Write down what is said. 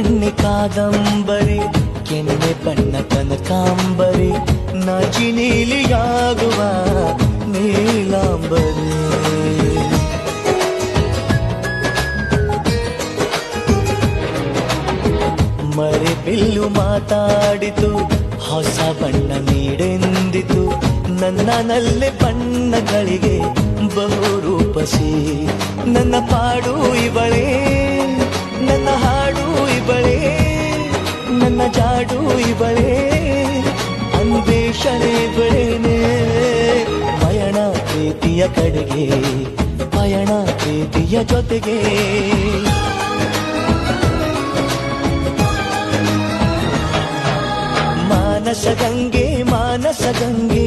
ಕಣ್ಣೆ ಕಾದಂಬರಿ ಕೆನ್ನೆ ಬಣ್ಣ ಕನಕಾಂಬರಿ ನಾಚಿ ನೀಲಿಯಾಗುವ ನೀಲಾಂಬರಿ ಮರೆ ಬಿಲ್ಲು ಮಾತಾಡಿತು ಹೊಸ ಬಣ್ಣ ನೀಡೆಂದಿತು ನನ್ನನಲ್ಲೇ ಬಣ್ಣಗಳಿಗೆ ಬಹುರೂಪಸಿ ನನ್ನ ಪಾಡು ಇವಳೇ ನನ್ನ ಹಾಡು ಇವಳೇ ನನ್ನ ಜಾಡು ಇವಳೇ ಅನ್ವೇಷಣೆ ಇವಳೇನೆ ಪಯಣ ಪ್ರೀತಿಯ ಕಡೆಗೆ ಪಯಣ ಪ್ರೀತಿಯ ಜೊತೆಗೆ ಮಾನಸ ಗಂಗೆ